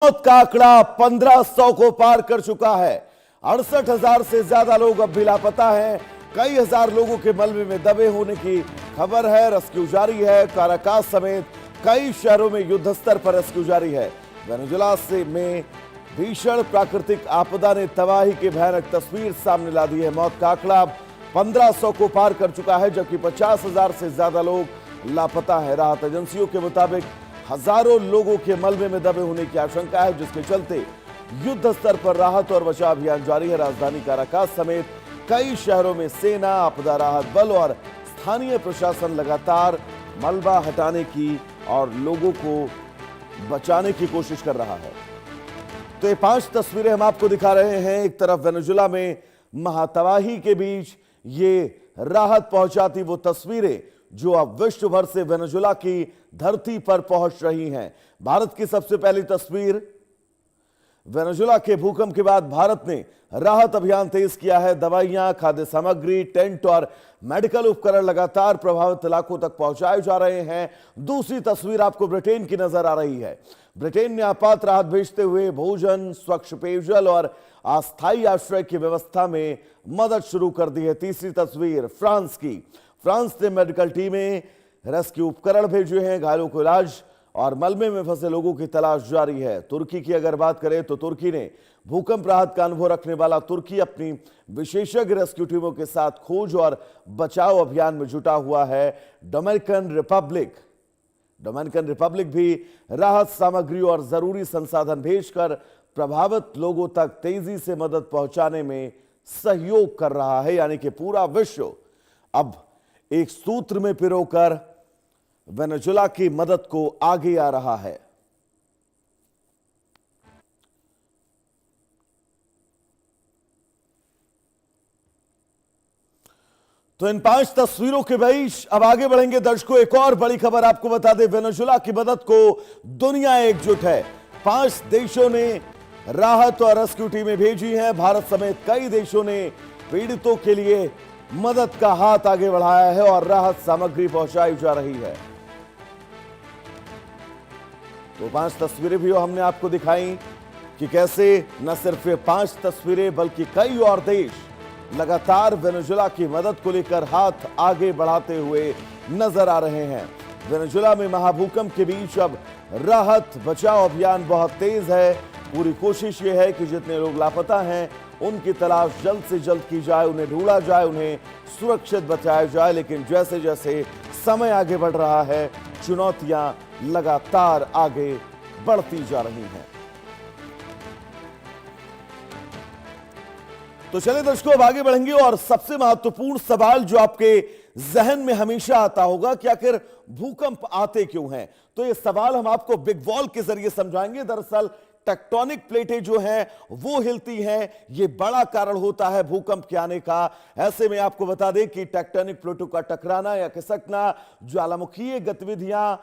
मौत का आंकड़ा 1500 को पार कर चुका है। 68,000 से ज्यादा लोग अब भी लापता हैं। कई हजार लोगों के मलबे में दबे होने की खबर है। रेस्क्यू जारी है। काराकास समेत कई शहरों में युद्ध स्तर पर रेस्क्यू जारी है। वेनेजुएला में भीषण प्राकृतिक आपदा ने तबाही की भयानक तस्वीर सामने ला दी है। मौत का आंकड़ा 1500 को पार कर चुका है, जबकि 50,000 से ज्यादा लोग लापता है। राहत एजेंसियों के मुताबिक हजारों लोगों के मलबे में दबे होने की आशंका है, जिसके चलते युद्ध स्तर पर राहत और बचाव अभियान जारी है। राजधानी काराकास समेत कई शहरों में सेना, आपदा राहत बल और स्थानीय प्रशासन लगातार मलबा हटाने की और लोगों को बचाने की कोशिश कर रहा है। तो ये 5 तस्वीरें हम आपको दिखा रहे हैं। एक तरफ वेनेजुएला में महातबाही के बीच ये राहत पहुंचाती वो तस्वीरें जो अब विश्व भर से वेनेजुएला की धरती पर पहुंच रही हैं। भारत की सबसे पहली तस्वीर, वेनेजुएला के भूकंप के बाद भारत ने राहत अभियान तेज किया है। दवाइयां, खाद्य सामग्री, टेंट और मेडिकल उपकरण लगातार प्रभावित इलाकों तक पहुंचाए जा रहे हैं। दूसरी तस्वीर आपको ब्रिटेन की नजर आ रही है। ब्रिटेन ने आपात राहत भेजते हुए भोजन, स्वच्छ पेयजल और अस्थायी आश्रय की व्यवस्था में मदद शुरू कर दी है। तीसरी तस्वीर फ्रांस की। फ्रांस ने मेडिकल टीमें, रेस्क्यू उपकरण भेजे हैं। घायलों को इलाज और मलबे में फंसे लोगों की तलाश जारी है। तुर्की की अगर बात करें तो तुर्की ने भूकंप राहत का अनुभव रखने वाला तुर्की अपनी विशेषज्ञ रेस्क्यू टीमों के साथ खोज और बचाव अभियान में जुटा हुआ है। डोमिनिकन रिपब्लिक भी राहत सामग्री और जरूरी संसाधन भेजकर प्रभावित लोगों तक तेजी से मदद पहुंचाने में सहयोग कर रहा है। यानी कि पूरा विश्व अब एक सूत्र में पिरोकर वेनेजुएला की मदद को आगे आ रहा है। तो इन 5 तस्वीरों के बीच अब आगे बढ़ेंगे दर्शकों। एक और बड़ी खबर आपको बता दें, वेनेजुएला की मदद को दुनिया एकजुट है। 5 देशों ने राहत और रेस्क्यू टीमें भेजी हैं। भारत समेत कई देशों ने पीड़ितों के लिए मदद का हाथ आगे बढ़ाया है और राहत सामग्री पहुंचाई जा रही है। तो 5 तस्वीरें भी हमने आपको दिखाई कि कैसे न सिर्फ ये 5 तस्वीरें बल्कि कई और देश लगातार वेनेजुएला की मदद को लेकर हाथ आगे बढ़ाते हुए नजर आ रहे हैं। वेनेजुएला में महाभूकंप के बीच अब राहत बचाव अभियान बहुत तेज है। पूरी कोशिश यह है कि जितने लोग लापता हैं उनकी तलाश जल्द से जल्द की जाए, उन्हें ढूंढा जाए, उन्हें सुरक्षित बचाया जाए। लेकिन जैसे जैसे समय आगे बढ़ रहा है, चुनौतियां लगातार आगे बढ़ती जा रही हैं। तो चलिए दर्शकों, अब आगे बढ़ेंगे और सबसे महत्वपूर्ण सवाल जो आपके जहन में हमेशा आता होगा कि आखिर भूकंप आते क्यों हैं, तो ये सवाल हम आपको बिग वॉल के जरिए समझाएंगे। दरअसल टेक्टोनिक प्लेटें जो हैं वो हिलती हैं, ये बड़ा कारण होता है भूकंप के आने का। ऐसे में आपको बता दें कि टेक्टोनिक प्लेटों का टकराना या खिसकना, ज्वालामुखीय गतिविधियां,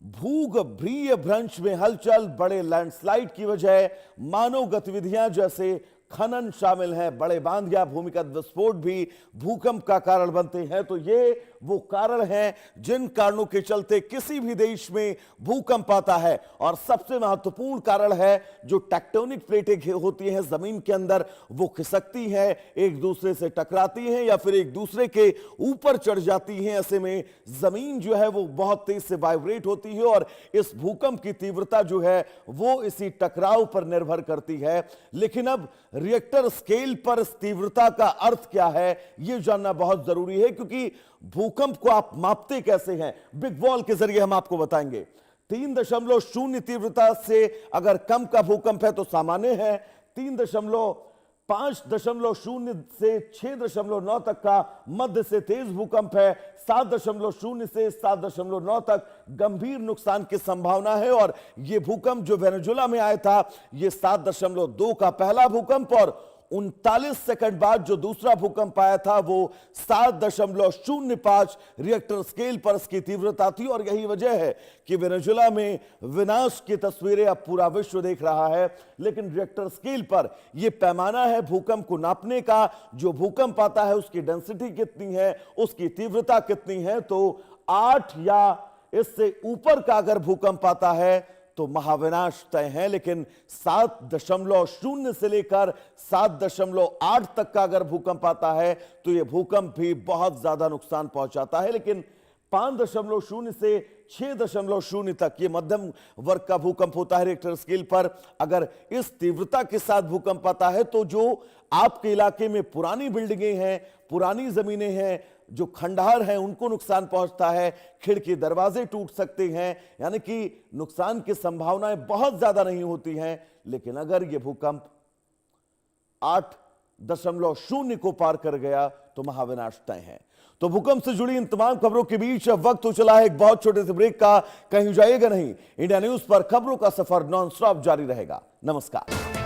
भूगर्भीय भ्रंश में हलचल, बड़े लैंडस्लाइड की वजह, मानव गतिविधियां जैसे खनन शामिल हैं, बड़े बांध या भूमिगत विस्फोट भी भूकंप का कारण बनते हैं। तो ये वो कारण हैं जिन कारणों के चलते किसी भी देश में भूकंप आता है। और सबसे महत्वपूर्ण कारण है जो टेक्टोनिक प्लेटें होती हैं जमीन के अंदर, वो खिसकती हैं, एक दूसरे से टकराती हैं या फिर एक दूसरे के ऊपर चढ़ जाती हैं। ऐसे में जमीन जो है वो बहुत तेज से वाइब्रेट होती है और इस भूकंप की तीव्रता जो है वो इसी टकराव पर निर्भर करती है। लेकिन अब रिएक्टर स्केल पर इस तीव्रता का अर्थ क्या है, यह जानना बहुत जरूरी है, क्योंकि भूकंप को आप मापते कैसे हैं, बिग वॉल के जरिए हम आपको बताएंगे। 3.0 तीव्रता से अगर कम का भूकंप है तो सामान्य है। 3.5.0 से 6.9 तक का मध्य से तेज भूकंप है। 7.0 से 7.9 तक गंभीर नुकसान की संभावना है। और यह भूकंप जो वेनेजुएला में आया था, यह 7.2 का पहला भूकंप और 39 सेकंड बाद जो दूसरा भूकंप आया था वो 7.05 रिएक्टर स्केल पर इसकी तीव्रता थी। और यही वजह है कि वेनेजुएला में विनाश की तस्वीरें अब पूरा विश्व देख रहा है। लेकिन रिएक्टर स्केल पर यह पैमाना है भूकंप को नापने का। जो भूकंप आता है उसकी डेंसिटी कितनी है, उसकी तीव्रता कितनी है। तो 8 या इससे ऊपर का अगर भूकंप आता है तो महाविनाश तय है। लेकिन 7.0 से लेकर 7.8 तक का अगर भूकंप आता है तो यह भूकंप भी बहुत ज्यादा नुकसान पहुंचाता है। लेकिन 5.0 से 6.0 तक ये मध्यम वर्ग का भूकंप होता है रिक्टर स्केल पर। अगर इस तीव्रता के साथ भूकंप आता है तो जो आपके इलाके में पुरानी बिल्डिंगें हैं, पुरानी जमीनें हैं, जो खंडहर हैं, उनको नुकसान पहुंचता है। खिड़की दरवाजे टूट सकते हैं, यानी कि नुकसान की संभावनाएं बहुत ज्यादा नहीं होती हैं। लेकिन अगर यह भूकंप 8.0 को पार कर गया तो महाविनाश तय है। तो भूकंप से जुड़ी इन तमाम खबरों के बीच अब वक्त हो चला है एक बहुत छोटे से ब्रेक का। कहीं जाइएगा नहीं, इंडिया न्यूज पर खबरों का सफर नॉन स्टॉप जारी रहेगा। नमस्कार।